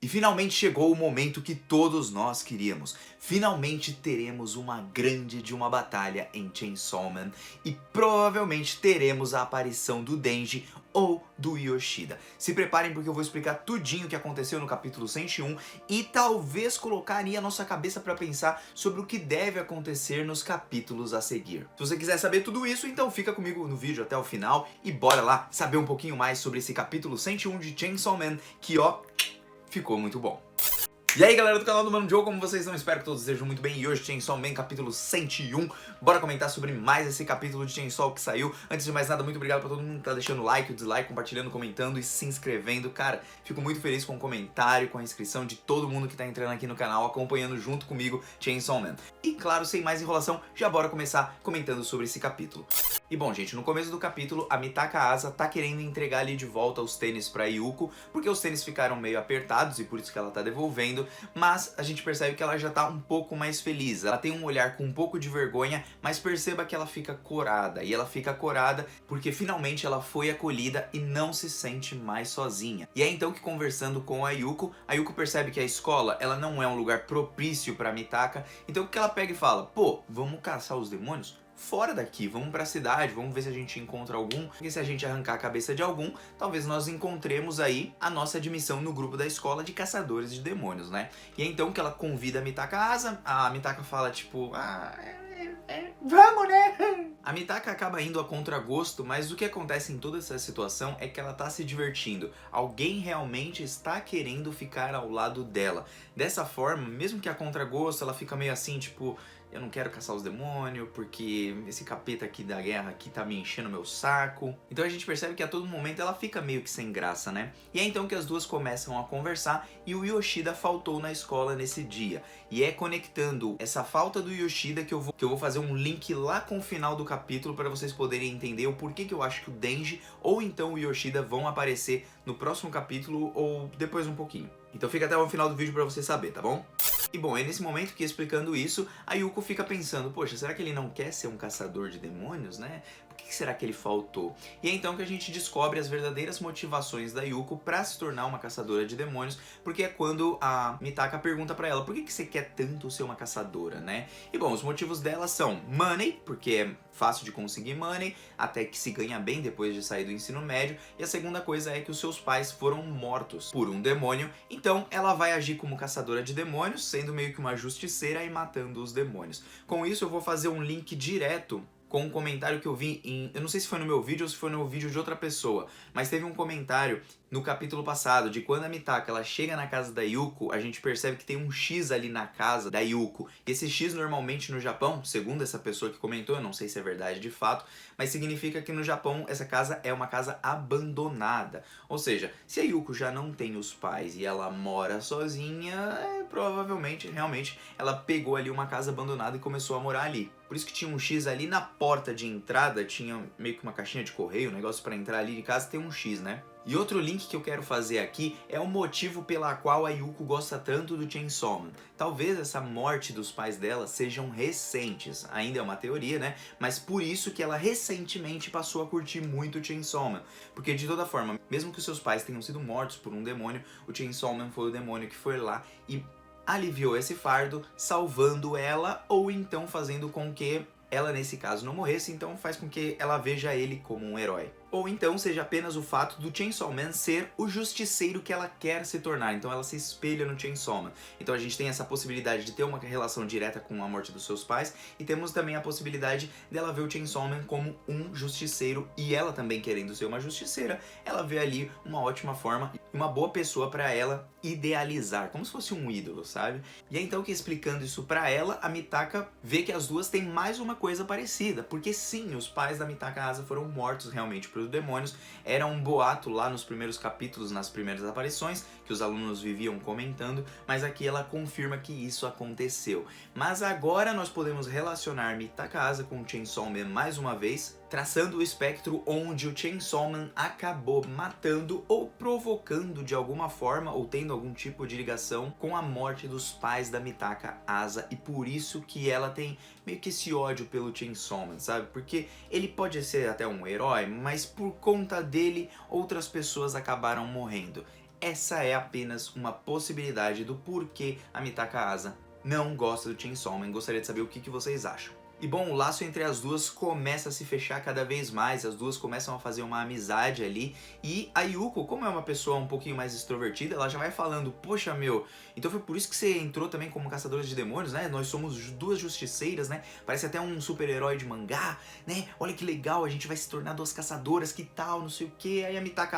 E finalmente chegou o momento que todos nós queríamos. Finalmente teremos uma grande de uma batalha em Chainsaw Man e provavelmente teremos a aparição do Denji ou do Yoshida. Se preparem porque eu vou explicar tudinho o que aconteceu no capítulo 101 e talvez colocar aí a nossa cabeça para pensar sobre o que deve acontecer nos capítulos a seguir. Se você quiser saber tudo isso, então fica comigo no vídeo até o final e bora lá saber um pouquinho mais sobre esse capítulo 101 de Chainsaw Man que ficou muito bom. E aí galera do canal do Mano Joe, como vocês estão? Espero que todos estejam muito bem. E hoje Chainsaw Man capítulo 101. Bora comentar sobre mais esse capítulo de Chainsaw que saiu. Antes de mais nada, muito obrigado pra todo mundo que tá deixando o like, o dislike, compartilhando, comentando e se inscrevendo. Cara, fico muito feliz com o comentário, com a inscrição de todo mundo que tá entrando aqui no canal, acompanhando junto comigo Chainsaw Man. E claro, sem mais enrolação, já bora começar comentando sobre esse capítulo. E bom, gente, no começo do capítulo, a Mitaka Asa tá querendo entregar ali de volta os tênis pra Yuko, porque os tênis ficaram meio apertados e por isso que ela tá devolvendo, mas a gente percebe que ela já tá um pouco mais feliz. Ela tem um olhar com um pouco de vergonha, mas perceba que ela fica corada. E ela fica corada porque finalmente ela foi acolhida e não se sente mais sozinha. E é então que, conversando com a Yuko percebe que a escola, ela não é um lugar propício pra Mitaka, então o que ela pega e fala? Pô, vamos caçar os demônios? Fora daqui, vamos pra cidade, vamos ver se a gente encontra algum, porque se a gente arrancar a cabeça de algum, talvez nós encontremos aí a nossa admissão no grupo da escola de caçadores de demônios, né? E é então que ela convida a Mitaka Asa, a Mitaka fala tipo, vamos, né? A Mitaka acaba indo a contragosto, mas o que acontece em toda essa situação é que ela tá se divertindo. Alguém realmente está querendo ficar ao lado dela. Dessa forma, mesmo que a contragosto, ela fica meio assim, tipo, eu não quero caçar os demônios, porque esse capeta aqui da guerra aqui tá me enchendo meu saco. Então a gente percebe que a todo momento ela fica meio que sem graça, né? E é então que as duas começam a conversar e o Yoshida faltou na escola nesse dia. E é conectando essa falta do Yoshida que eu vou fazer um link lá com o final do capítulo para vocês poderem entender o porquê que eu acho que o Denji ou então o Yoshida vão aparecer no próximo capítulo ou depois um pouquinho. Então fica até o final do vídeo para você saber, tá bom? E bom, é nesse momento que, explicando isso, a Yuko fica pensando, poxa, será que ele não quer ser um caçador de demônios, né? Por que será que ele faltou? E é então que a gente descobre as verdadeiras motivações da Yuko pra se tornar uma caçadora de demônios, porque é quando a Mitaka pergunta pra ela, por que você quer tanto ser uma caçadora, né? E bom, os motivos dela são money, porque é fácil de conseguir money, até que se ganha bem depois de sair do ensino médio, e a segunda coisa é que os seus pais foram mortos por um demônio, então ela vai agir como caçadora de demônios, sendo meio que uma justiceira e matando os demônios. Com isso eu vou fazer um link direto com um comentário que eu vi eu não sei se foi no meu vídeo ou se foi no vídeo de outra pessoa, mas teve um comentário no capítulo passado, de quando a Mitaka ela chega na casa da Yuko, a gente percebe que tem um X ali na casa da Yuko. E esse X normalmente no Japão, segundo essa pessoa que comentou, eu não sei se é verdade de fato, mas significa que no Japão essa casa é uma casa abandonada. Ou seja, se a Yuko já não tem os pais e ela mora sozinha, provavelmente, realmente, ela pegou ali uma casa abandonada e começou a morar ali. Por isso que tinha um X ali na porta de entrada, tinha meio que uma caixinha de correio, um negócio pra entrar ali de casa, tem um X, né? E outro link que eu quero fazer aqui é o motivo pela qual a Yuko gosta tanto do Chainsaw Man. Talvez essa morte dos pais dela sejam recentes, ainda é uma teoria, né? Mas por isso que ela recentemente passou a curtir muito o Chainsaw Man. Porque de toda forma, mesmo que os seus pais tenham sido mortos por um demônio, o Chainsaw Man foi o demônio que foi lá e aliviou esse fardo, salvando ela ou então fazendo com que ela nesse caso não morresse, então faz com que ela veja ele como um herói. Ou então seja apenas o fato do Chainsaw Man ser o justiceiro que ela quer se tornar, então ela se espelha no Chainsaw Man. Então a gente tem essa possibilidade de ter uma relação direta com a morte dos seus pais, e temos também a possibilidade dela ver o Chainsaw Man como um justiceiro, e ela também querendo ser uma justiceira, ela vê ali uma ótima forma, uma boa pessoa para ela idealizar, como se fosse um ídolo, sabe? E é então que, explicando isso pra ela, a Mitaka vê que as duas têm mais uma coisa parecida, porque sim, os pais da Mitaka Asa foram mortos realmente pelos demônios, era um boato lá nos primeiros capítulos, nas primeiras aparições, que os alunos viviam comentando, mas aqui ela confirma que isso aconteceu. Mas agora nós podemos relacionar Mitaka Asa com o Chainsaw Man mais uma vez, traçando o espectro onde o Chainsaw Man acabou matando ou provocando de alguma forma, ou tendo algum tipo de ligação com a morte dos pais da Mitaka Asa, e por isso que ela tem meio que esse ódio pelo Chainsaw Man, sabe? Porque ele pode ser até um herói, mas por conta dele outras pessoas acabaram morrendo. essa é apenas uma possibilidade do porquê a Mitaka Asa não gosta do Chainsaw Man. Gostaria de saber o que vocês acham. E bom, o laço entre as duas começa a se fechar cada vez mais, as duas começam a fazer uma amizade ali, e a Yuko, como é uma pessoa um pouquinho mais extrovertida, ela já vai falando, poxa meu, então foi por isso que você entrou também como caçadora de demônios, né? Nós somos duas justiceiras, né? Parece até um super-herói de mangá, né? Olha que legal, a gente vai se tornar duas caçadoras, que tal, não sei o que. Aí a Mitaka,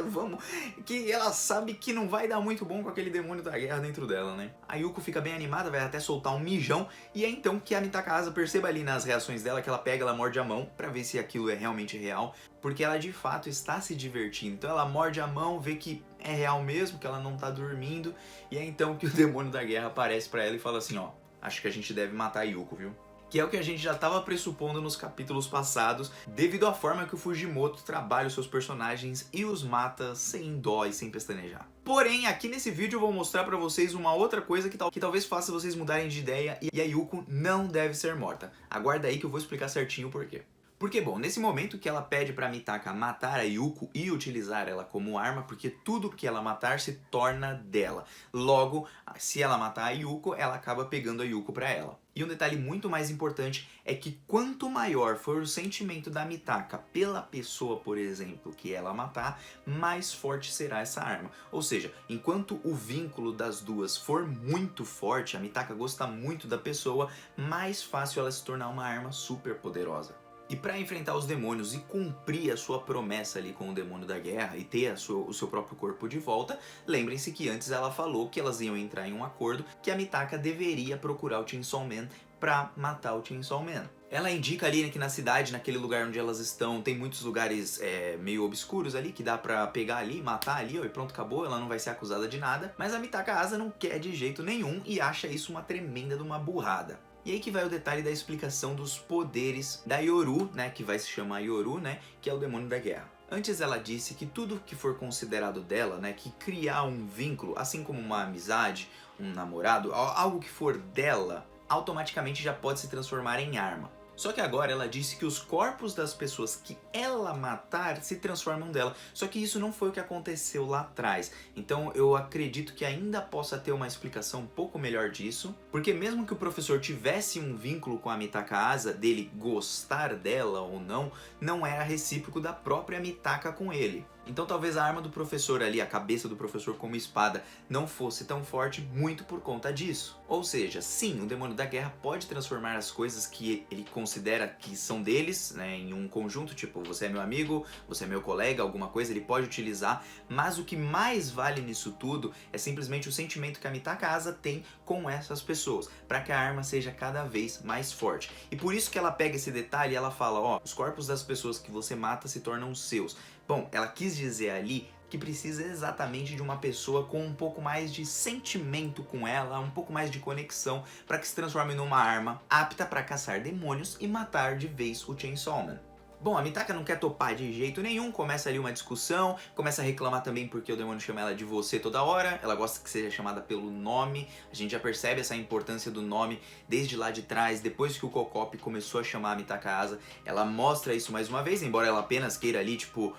vamos, que ela sabe que não vai dar muito bom com aquele demônio da guerra dentro dela, né? A Yuko fica bem animada, vai até soltar um mijão, e é então que a Mitaka perceba ali nas reações dela que ela pega, ela morde a mão pra ver se aquilo é realmente real, porque ela de fato está se divertindo. Então ela morde a mão, vê que é real mesmo, que ela não tá dormindo, e é então que o demônio da guerra aparece pra ela e fala assim, ó, acho que a gente deve matar a Yuko, viu? Que é o que a gente já estava pressupondo nos capítulos passados, devido à forma que o Fujimoto trabalha os seus personagens e os mata sem dó e sem pestanejar. Porém, aqui nesse vídeo eu vou mostrar pra vocês uma outra coisa que talvez faça vocês mudarem de ideia, e a Yuko não deve ser morta. Aguarda aí que eu vou explicar certinho o porquê. Porque, bom, nesse momento que ela pede pra Mitaka matar a Yuko e utilizar ela como arma, porque tudo que ela matar se torna dela. Logo, se ela matar a Yuko, ela acaba pegando a Yuko pra ela. E um detalhe muito mais importante é que quanto maior for o sentimento da Mitaka pela pessoa, por exemplo, que ela matar, mais forte será essa arma. Ou seja, enquanto o vínculo das duas for muito forte, a Mitaka gosta muito da pessoa, mais fácil ela se tornar uma arma super poderosa. E para enfrentar os demônios e cumprir a sua promessa ali com o demônio da guerra e ter o seu próprio corpo de volta, lembrem-se que antes ela falou que elas iam entrar em um acordo que a Mitaka deveria procurar o Chainsaw Man para matar o Chainsaw Man. Ela indica ali que na cidade, naquele lugar onde elas estão, tem muitos lugares meio obscuros ali, que dá pra pegar ali, matar ali, ó, e pronto, acabou, ela não vai ser acusada de nada. Mas a Mitaka Asa não quer de jeito nenhum e acha isso uma tremenda de uma burrada. E aí que vai o detalhe da explicação dos poderes da Yoru, né, que vai se chamar Yoru, né, que é o demônio da guerra. Antes ela disse que tudo que for considerado dela, né, que criar um vínculo, assim como uma amizade, um namorado, algo que for dela, automaticamente já pode se transformar em arma. Só que agora ela disse que os corpos das pessoas que ela matar se transformam dela. Só que isso não foi o que aconteceu lá atrás. Então eu acredito que ainda possa ter uma explicação um pouco melhor disso. Porque mesmo que o professor tivesse um vínculo com a Mitaka Asa, dele gostar dela ou não, não era recíproco da própria Mitaka com ele. Então talvez a arma do professor ali, a cabeça do professor como espada, não fosse tão forte muito por conta disso. Ou seja, sim, o demônio da guerra pode transformar as coisas que ele considera que são deles, né, em um conjunto, tipo, você é meu amigo, você é meu colega, alguma coisa, ele pode utilizar, mas o que mais vale nisso tudo é simplesmente o sentimento que a Mitaka Asa tem com essas pessoas, para que a arma seja cada vez mais forte. E por isso que ela pega esse detalhe e ela fala, ó, os corpos das pessoas que você mata se tornam seus. Bom, ela quis dizer ali que precisa exatamente de uma pessoa com um pouco mais de sentimento com ela, um pouco mais de conexão, para que se transforme numa arma apta para caçar demônios e matar de vez o Chainsaw Man. Bom, a Mitaka não quer topar de jeito nenhum, começa ali uma discussão, começa a reclamar também porque o demônio chama ela de você toda hora, ela gosta que seja chamada pelo nome, a gente já percebe essa importância do nome desde lá de trás, depois que o Kokop começou a chamar a Mitaka Asa, ela mostra isso mais uma vez, embora ela apenas queira ali, tipo,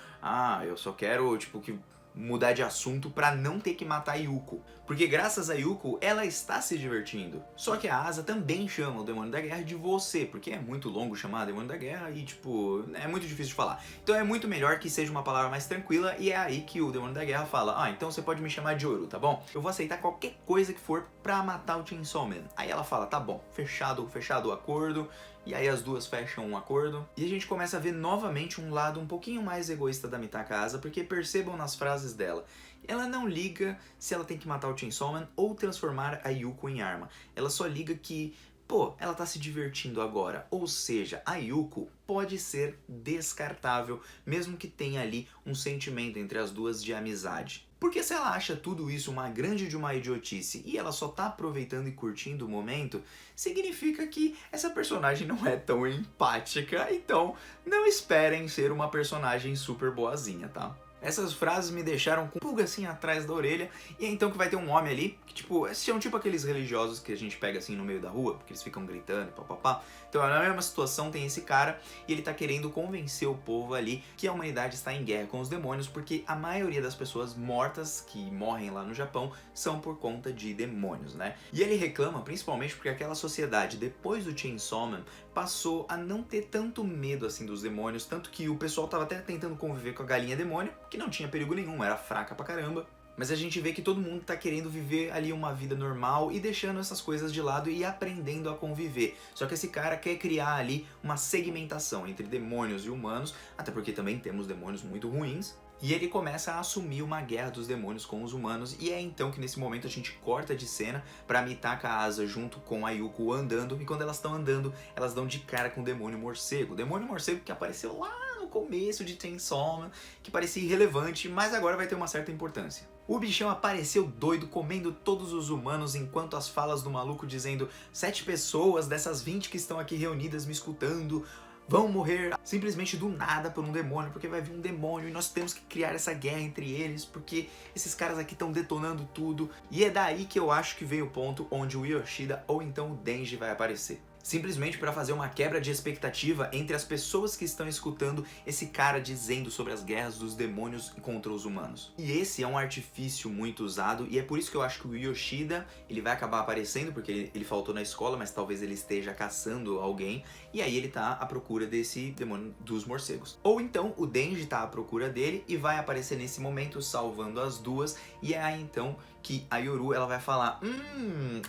eu só quero, tipo, que mudar de assunto pra não ter que matar a Yuko. Porque graças a Yuko, ela está se divertindo. Só que a Asa também chama o demônio da guerra de você, porque é muito longo chamar demônio da guerra e, tipo, é muito difícil de falar. Então é muito melhor que seja uma palavra mais tranquila e é aí que o demônio da guerra fala, então você pode me chamar de Yoru, tá bom? Eu vou aceitar qualquer coisa que for pra matar o Chainsaw Man. Aí ela fala, tá bom, fechado o acordo. E aí as duas fecham um acordo. E a gente começa a ver novamente um lado um pouquinho mais egoísta da Mitaka Asa, porque percebam nas frases dela. Ela não liga se ela tem que matar o Chainsaw Man ou transformar a Yuko em arma. Ela só liga que, ela tá se divertindo agora. Ou seja, a Yuko pode ser descartável, mesmo que tenha ali um sentimento entre as duas de amizade. Porque se ela acha tudo isso uma grande de uma idiotice e ela só tá aproveitando e curtindo o momento, significa que essa personagem não é tão empática, então não esperem ser uma personagem super boazinha, tá? Essas frases me deixaram com pulga assim atrás da orelha, e é então que vai ter um homem ali, que tipo, são tipo aqueles religiosos que a gente pega assim no meio da rua, porque eles ficam gritando e papapá. Então na mesma situação tem esse cara, e ele tá querendo convencer o povo ali que a humanidade está em guerra com os demônios, porque a maioria das pessoas mortas que morrem lá no Japão são por conta de demônios, né? E ele reclama principalmente porque aquela sociedade, depois do Chainsaw Man, passou a não ter tanto medo assim dos demônios, tanto que o pessoal tava até tentando conviver com a galinha demônio, que não tinha perigo nenhum, era fraca pra caramba. Mas a gente vê que todo mundo tá querendo viver ali uma vida normal e deixando essas coisas de lado e aprendendo a conviver. Só que esse cara quer criar ali uma segmentação entre demônios e humanos, até porque também temos demônios muito ruins. E ele começa a assumir uma guerra dos demônios com os humanos, e é então que nesse momento a gente corta de cena pra Mitaka Asa junto com a Yuko andando, e quando elas estão andando, elas dão de cara com o demônio morcego. O demônio morcego que apareceu lá no começo de Chainsaw Man, que parecia irrelevante, mas agora vai ter uma certa importância. O bichão apareceu doido, comendo todos os humanos, enquanto as falas do maluco dizendo 7 pessoas dessas 20 que estão aqui reunidas me escutando vão morrer simplesmente do nada por um demônio, porque vai vir um demônio e nós temos que criar essa guerra entre eles, porque esses caras aqui estão detonando tudo. E é daí que eu acho que veio o ponto onde o Yoshida ou então o Denji vai aparecer. Simplesmente para fazer uma quebra de expectativa entre as pessoas que estão escutando esse cara dizendo sobre as guerras dos demônios contra os humanos. E esse é um artifício muito usado, e é por isso que eu acho que o Yoshida ele vai acabar aparecendo, porque ele faltou na escola, mas talvez ele esteja caçando alguém, e aí ele tá à procura desse demônio dos morcegos. Ou então o Denji tá à procura dele e vai aparecer nesse momento salvando as duas, e é aí então que a Yoru ela vai falar: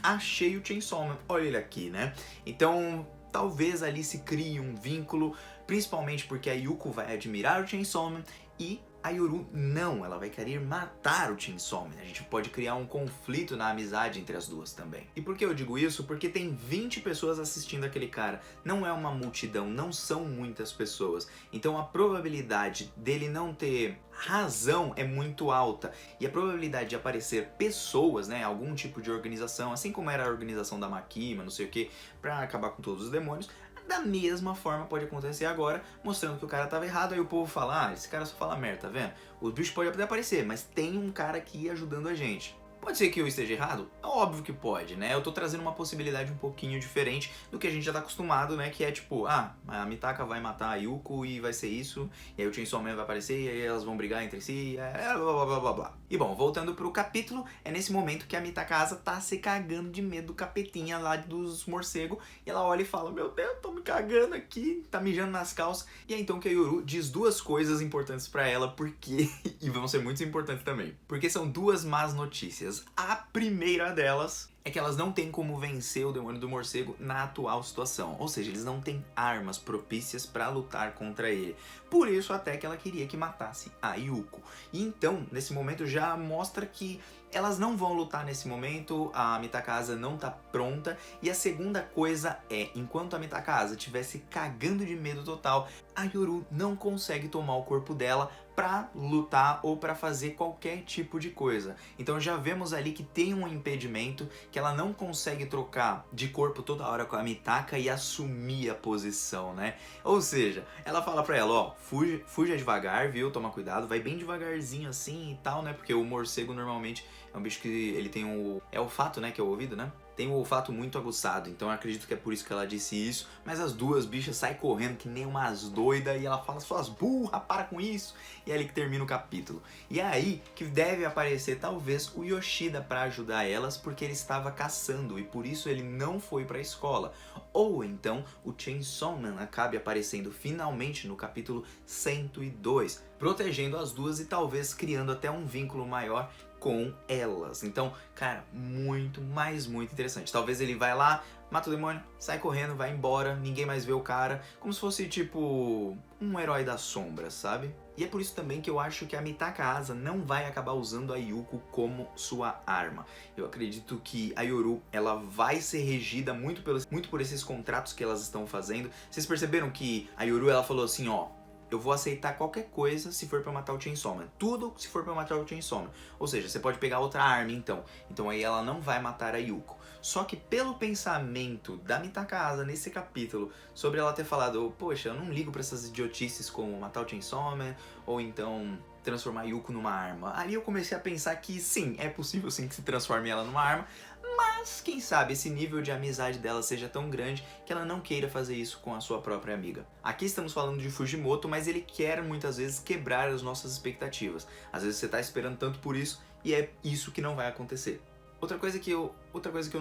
achei o Chainsaw Man, olha ele aqui, né? Então talvez ali se crie um vínculo, principalmente porque a Yuko vai admirar o Chainsaw Man e a Yoru não, ela vai querer matar o Chainsaw Man. A gente pode criar um conflito na amizade entre as duas também. E por que eu digo isso? Porque tem 20 pessoas assistindo aquele cara. Não é uma multidão, não são muitas pessoas. Então a probabilidade dele não ter razão é muito alta. E a probabilidade de aparecer pessoas, né, algum tipo de organização, assim como era a organização da Makima, não sei o que, pra acabar com todos os demônios, da mesma forma pode acontecer agora, mostrando que o cara tava errado, aí o povo fala: esse cara só fala merda, tá vendo? Os bichos podem até aparecer, mas tem um cara aqui ajudando a gente. Pode ser que eu esteja errado? É óbvio que pode, né? Eu tô trazendo uma possibilidade um pouquinho diferente do que a gente já tá acostumado, né? Que é tipo, a Mitaka vai matar a Yuko e vai ser isso, e aí o Chainsaw Man vai aparecer, e aí elas vão brigar entre si, blá blá blá blá blá. E bom, voltando pro capítulo, é nesse momento que a Mitaka Asa tá se cagando de medo do capetinha lá dos morcegos, e ela olha e fala: meu Deus, tô me cagando aqui, tá mijando nas calças. E é então que a Yoru diz duas coisas importantes pra ela, porque, e vão ser muito importantes também, porque são duas más notícias. A primeira delas é que elas não têm como vencer o demônio do morcego na atual situação, ou seja, eles não têm armas propícias para lutar contra ele. Por isso até que ela queria que matasse a Yuko. E então, nesse momento já mostra que elas não vão lutar nesse momento, a Mitaka Asa não tá pronta. E a segunda coisa é, enquanto a Mitaka Asa estivesse cagando de medo total, a Yoru não consegue tomar o corpo dela pra lutar ou pra fazer qualquer tipo de coisa. Então já vemos ali que tem um impedimento, que ela não consegue trocar de corpo toda hora com a Mitaka e assumir a posição, né? Ou seja, ela fala pra ela: ó, fuja devagar, viu? Toma cuidado, vai bem devagarzinho assim e tal, né? Porque o morcego normalmente é um bicho que ele tem o... é o olfato, né? Que é o ouvido, né? Tem um olfato muito aguçado, então eu acredito que é por isso que ela disse isso. Mas as duas bichas saem correndo que nem umas doidas e ela fala: suas burra, para com isso. E é ali que termina o capítulo. E é aí que deve aparecer talvez o Yoshida para ajudar elas, porque ele estava caçando e por isso ele não foi para a escola. Ou então o Chainsaw Man acabe aparecendo finalmente no capítulo 102, protegendo as duas e talvez criando até um vínculo maior com elas. Então, cara, muito interessante. Talvez ele vai lá, mata o demônio, sai correndo, vai embora, ninguém mais vê o cara, como se fosse tipo um herói das sombras, sabe? E é por isso também que eu acho que a Mitaka Asa não vai acabar usando a Yuko como sua arma. Eu acredito que a Yoru, ela vai ser regida muito por esses contratos que elas estão fazendo. Vocês perceberam que a Yoru, ela falou assim: ó, eu vou aceitar qualquer coisa se for pra matar o Chainsaw Man. Tudo se for pra matar o Chainsaw Man. Ou seja, você pode pegar outra arma então. Então aí ela não vai matar a Yuko. Só que pelo pensamento da Mitaka Asa nesse capítulo, sobre ela ter falado: poxa, eu não ligo pra essas idiotices como matar o Chainsaw Man, ou então transformar Yuko numa arma. Ali eu comecei a pensar que sim, é possível sim que se transforme ela numa arma, mas quem sabe esse nível de amizade dela seja tão grande que ela não queira fazer isso com a sua própria amiga. Aqui estamos falando de Fujimoto, mas ele quer muitas vezes quebrar as nossas expectativas. Às vezes você tá esperando tanto por isso e é isso que não vai acontecer. Outra coisa que eu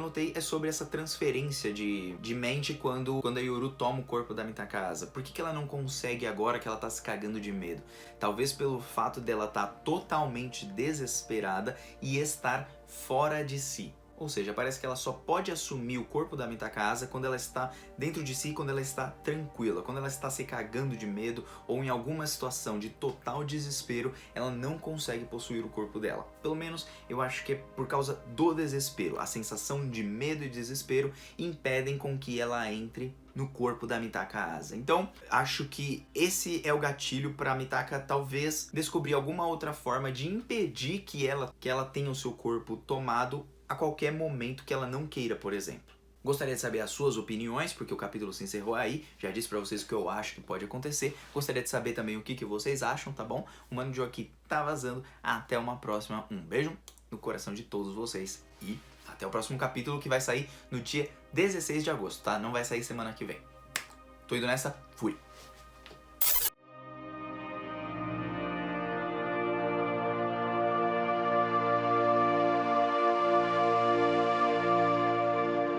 notei é sobre essa transferência de mente quando a Yoru toma o corpo da Mitakaza. Por que ela não consegue agora que ela tá se cagando de medo? Talvez pelo fato dela estar totalmente desesperada e estar fora de si. Ou seja, parece que ela só pode assumir o corpo da Mitakaza quando ela está dentro de si, quando ela está tranquila, quando ela está se cagando de medo ou em alguma situação de total desespero, ela não consegue possuir o corpo dela. Pelo menos eu acho que é por causa do desespero. A sensação de medo e desespero impedem com que ela entre no corpo da Mitaka. Então, acho que esse é o gatilho para Mitaka talvez descobrir alguma outra forma de impedir que ela tenha o seu corpo tomado a qualquer momento que ela não queira, por exemplo. Gostaria de saber as suas opiniões, porque o capítulo se encerrou aí. Já disse pra vocês o que eu acho que pode acontecer. Gostaria de saber também o que vocês acham, tá bom? O Mano Joe aqui tá vazando. Até uma próxima. Um beijo no coração de todos vocês. E até o próximo capítulo, que vai sair no dia 16 de agosto, tá? Não vai sair semana que vem. Tô indo nessa. Fui.